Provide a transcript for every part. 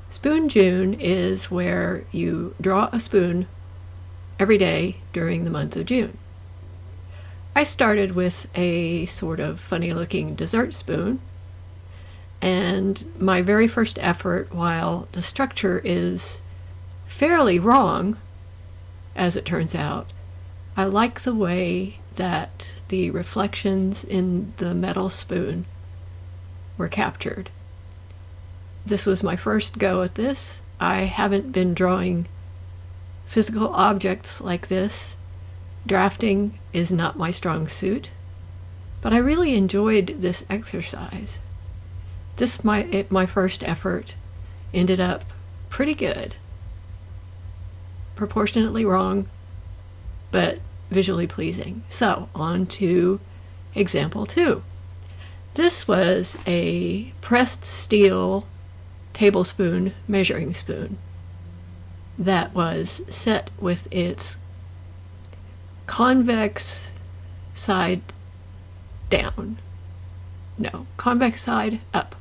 Spoon June is where you draw a spoon every day during the month of June. I started with a sort of funny looking dessert spoon, and my very first effort, while the structure is fairly wrong, as it turns out, I like the way that the reflections in the metal spoon were captured. This was my first go at this. I haven't been drawing physical objects like this. Drafting is not my strong suit, but I really enjoyed this exercise. My first effort ended up pretty good. Proportionately wrong, but visually pleasing. So, on to example 2. This was a pressed steel tablespoon measuring spoon that was set with its convex side down. No, convex side up.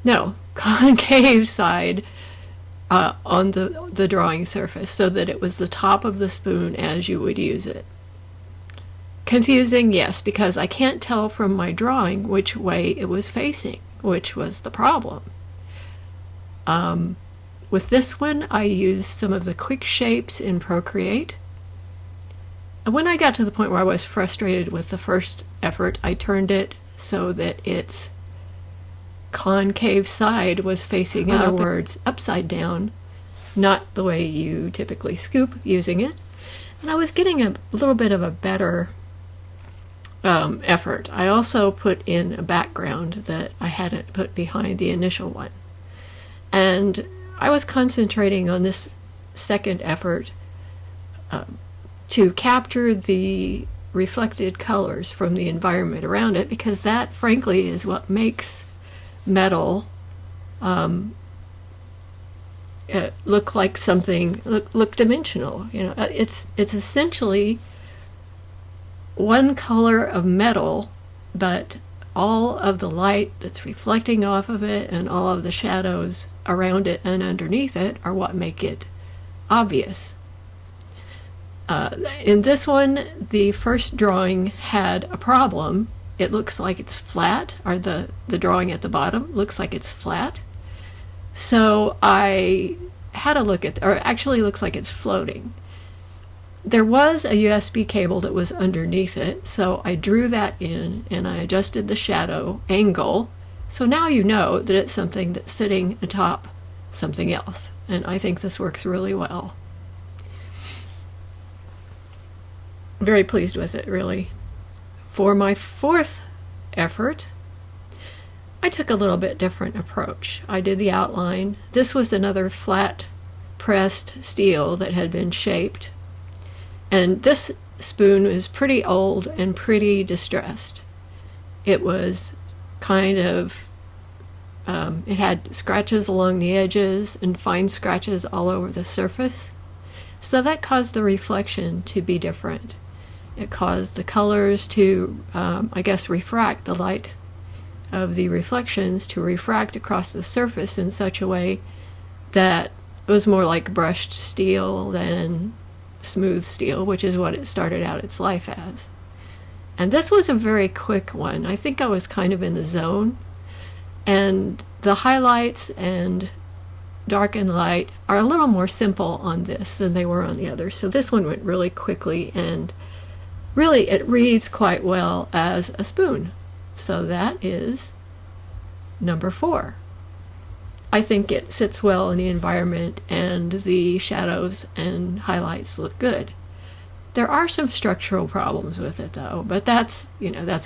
No, concave side on the drawing surface, so that it was the top of the spoon as you would use it. Confusing, yes, because I can't tell from my drawing which way it was facing, which was the problem. With this one, I used some of the quick shapes in Procreate. And when I got to the point where I was frustrated with the first effort, I turned it so that its concave side was facing, in other words, upside down, not the way you typically scoop using it. And I was getting a little bit of a better effort. I also put in a background that I hadn't put behind the initial one. And I was concentrating on this second effort to capture the reflected colors from the environment around it, because that, frankly, is what makes metal look like something, look dimensional. You know, it's essentially one color of metal, but all of the light that's reflecting off of it and all of the shadows around it and underneath it are what make it obvious. In this one, the first drawing had a problem. It looks like it's flat, or the drawing at the bottom looks like it's flat. So I had a look at, or actually looks like it's floating. There was a USB cable that was underneath it, so I drew that in and I adjusted the shadow angle. So now you know that it's something that's sitting atop something else, and I think this works really well. Very pleased with it, really. For my fourth effort, I took a little bit different approach. I did the outline. This was another flat pressed steel that had been shaped, and this spoon was pretty old and pretty distressed. It was kind of it had scratches along the edges and fine scratches all over the surface, so that caused the reflection to be different. It caused the colors to, I guess, refract, the light of the reflections to refract across the surface in such a way that it was more like brushed steel than smooth steel, which is what it started out its life as. And this was a very quick one. I think I was kind of in the zone, and the highlights and dark and light are a little more simple on this than they were on the others. So this one went really quickly, and really it reads quite well as a spoon. So that is number 4. I think it sits well in the environment, and the shadows and highlights look good. There are some structural problems with it though, but that's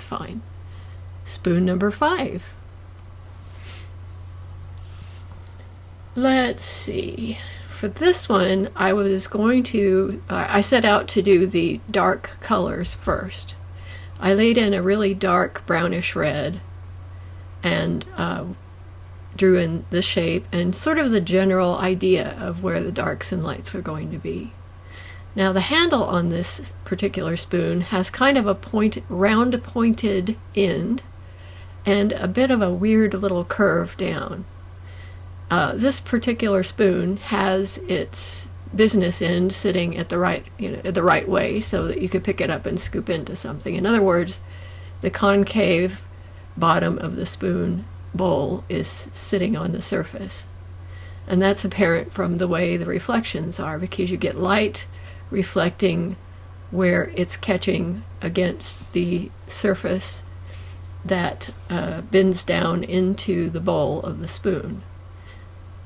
fine. Spoon number 5. Let's see. For this one, I set out to do the dark colors first. I laid in a really dark brownish red and drew in the shape and sort of the general idea of where the darks and lights were going to be. Now the handle on this particular spoon has kind of a round pointed end and a bit of a weird little curve down. This particular spoon has its business end sitting at the right, the right way, so that you could pick it up and scoop into something. In other words, the concave bottom of the spoon bowl is sitting on the surface. And that's apparent from the way the reflections are, because you get light reflecting where it's catching against the surface that bends down into the bowl of the spoon.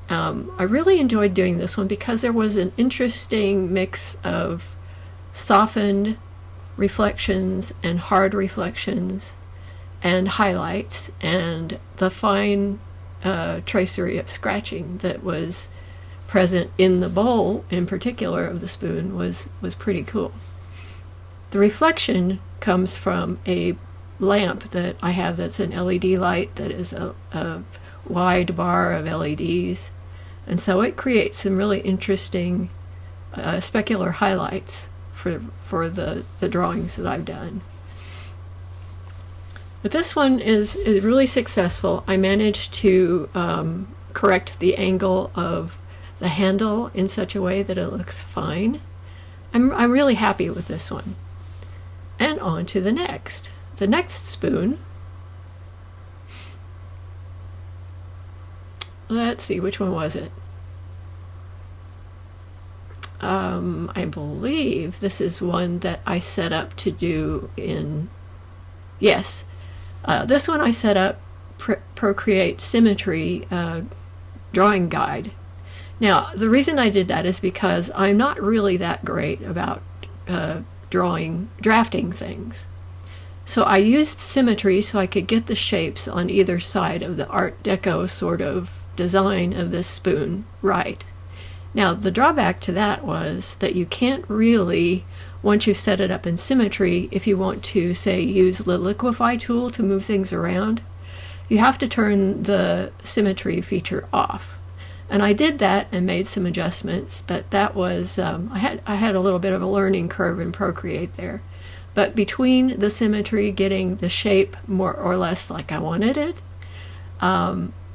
I really enjoyed doing this one because there was an interesting mix of softened reflections and hard reflections and highlights, and the fine tracery of scratching that was present in the bowl in particular of the spoon was pretty cool. The reflection comes from a lamp that I have that's an LED light that is a wide bar of LEDs, and so it creates some really interesting specular highlights for the drawings that I've done. But this one is really successful. I managed to correct the angle of the handle in such a way that it looks fine. I'm really happy with this one. And on to the next. The next spoon, let's see, which one was it? I believe this is one that I set up to do in, yes, this one I set up Procreate Symmetry drawing guide. Now, the reason I did that is because I'm not really that great about drafting things. So I used symmetry so I could get the shapes on either side of the Art Deco sort of design of this spoon right. Now, the drawback to that was that you can't really, once you've set it up in symmetry, if you want to, say, use the liquify tool to move things around, you have to turn the symmetry feature off. And I did that and made some adjustments, but that was, I had a little bit of a learning curve in Procreate there. But between the symmetry, getting the shape more or less like I wanted it,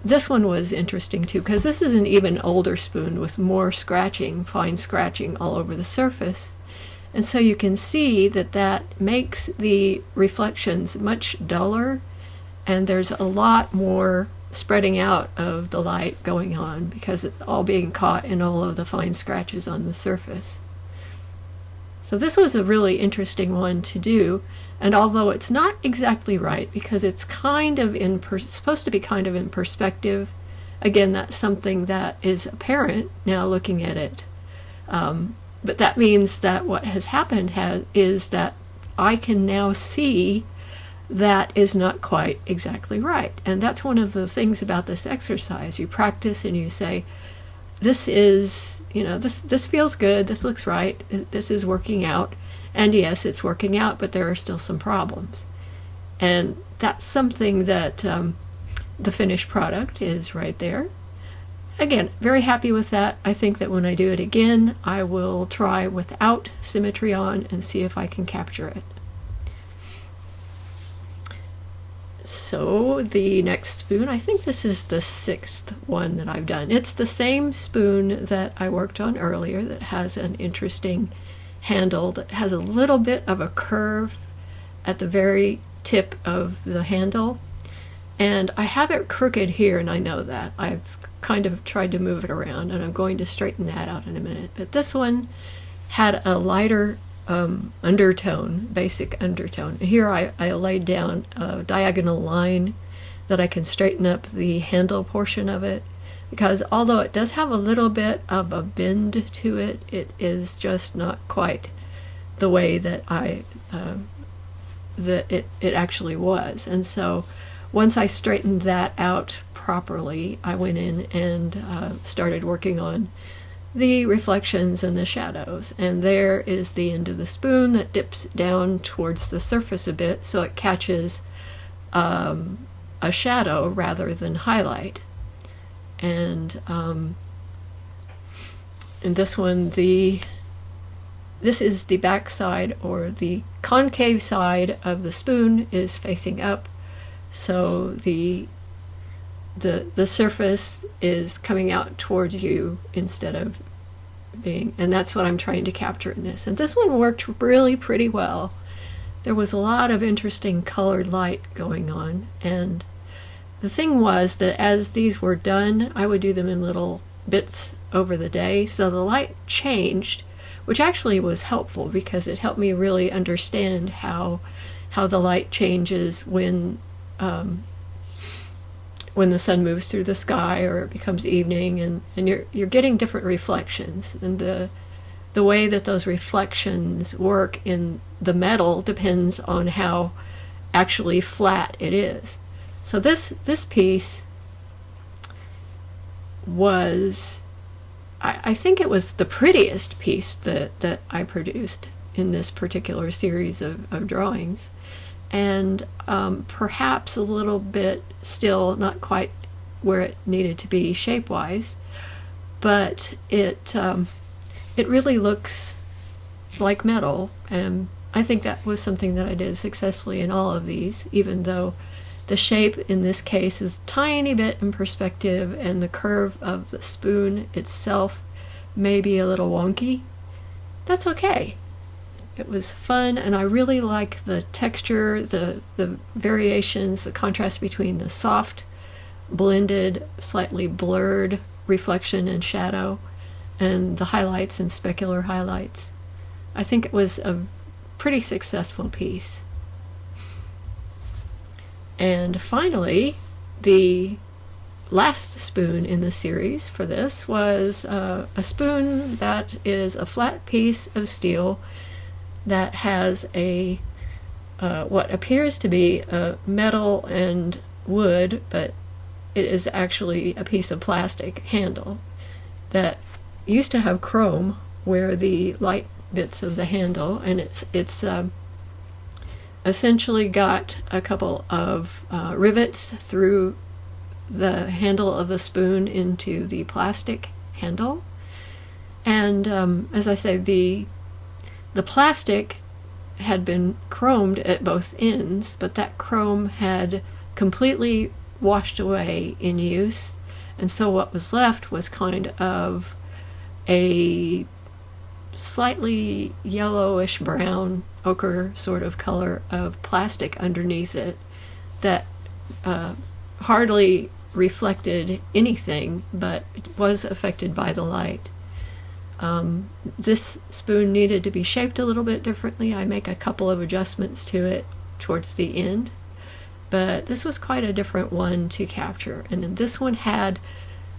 this one was interesting too, because this is an even older spoon with more scratching, fine scratching all over the surface. And so you can see that that makes the reflections much duller, and there's a lot more spreading out of the light going on because it's all being caught in all of the fine scratches on the surface. So this was a really interesting one to do, and although it's not exactly right because it's kind of supposed to be kind of in perspective, again, that's something that is apparent now looking at it. But that means that what has happened is that I can now see that is not quite exactly right. And that's one of the things about this exercise. You practice and you say, this is, this feels good, this looks right, this is working out. And yes, it's working out, but there are still some problems. And that's something that the finished product is right there. Again, very happy with that. I think that when I do it again, I will try without symmetry on and see if I can capture it. So the next spoon, I think this is the 6th one that I've done. It's the same spoon that I worked on earlier that has an interesting handle that has a little bit of a curve at the very tip of the handle. And I have it crooked here, and I know that. I've kind of tried to move it around, and I'm going to straighten that out in a minute. But this one had a lighter undertone, basic undertone. Here I laid down a diagonal line that I can straighten up the handle portion of it, because although it does have a little bit of a bend to it, it is just not quite the way that it actually was. And so once I straightened that out properly, I went in and started working on the reflections and the shadows. And there is the end of the spoon that dips down towards the surface a bit, so it catches a shadow rather than highlight. And in this one, this is the back side, or the concave side of the spoon is facing up, so the the surface is coming out towards you instead of being, and that's what I'm trying to capture in this. And this one worked really pretty well. There was a lot of interesting colored light going on, and the thing was that as these were done, I would do them in little bits over the day, so the light changed, which actually was helpful because it helped me really understand how the light changes when the sun moves through the sky or it becomes evening, and you're getting different reflections, and the way that those reflections work in the metal depends on how actually flat it is. So this piece was, I think it was the prettiest piece that I produced in this particular series of drawings, and perhaps a little bit still not quite where it needed to be shape-wise, but it really looks like metal, and I think that was something that I did successfully in all of these, even though the shape in this case is a tiny bit in perspective and the curve of the spoon itself may be a little wonky. That's okay. It was fun, and I really like the texture, the variations, the contrast between the soft, blended, slightly blurred reflection and shadow, and the highlights and specular highlights. I think it was a pretty successful piece. And finally, the last spoon in the series for this was a spoon that is a flat piece of steel that has a what appears to be a metal and wood, but it is actually a piece of plastic handle that used to have chrome where the light bits of the handle, and it's essentially got a couple of rivets through the handle of the spoon into the plastic handle, and as I say, the plastic had been chromed at both ends, but that chrome had completely washed away in use, and so what was left was kind of a slightly yellowish brown ochre sort of color of plastic underneath it that hardly reflected anything, but was affected by the light. This spoon needed to be shaped a little bit differently. I make a couple of adjustments to it towards the end, but this was quite a different one to capture. And then this one had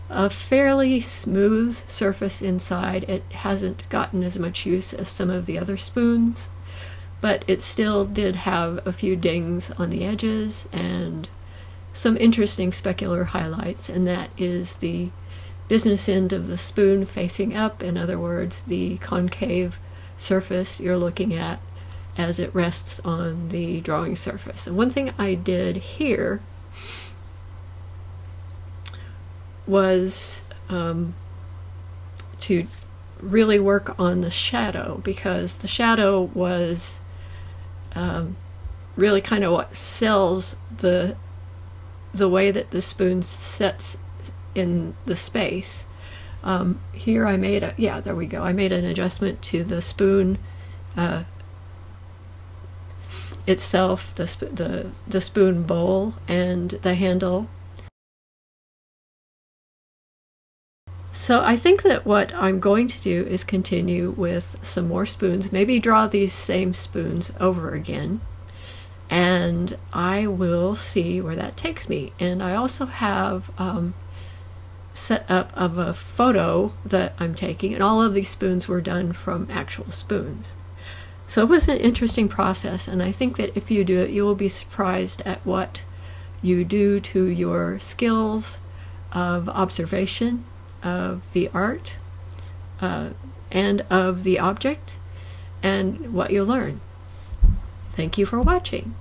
a fairly smooth surface inside. It hasn't gotten as much use as some of the other spoons, but it still did have a few dings on the edges and some interesting specular highlights, and that is the business end of the spoon facing up. In other words, the concave surface you're looking at as it rests on the drawing surface. And one thing I did here was to really work on the shadow, because the shadow was really kind of what sells the way that the spoon sets in the space. Here I made there we go. I made an adjustment to the spoon itself, the spoon bowl and the handle. So I think that what I'm going to do is continue with some more spoons, maybe draw these same spoons over again, and I will see where that takes me. And I also have set up of a photo that I'm taking, and all of these spoons were done from actual spoons. So it was an interesting process, and I think that if you do it, you will be surprised at what you do to your skills of observation of the art and of the object, and what you'll learn. Thank you for watching.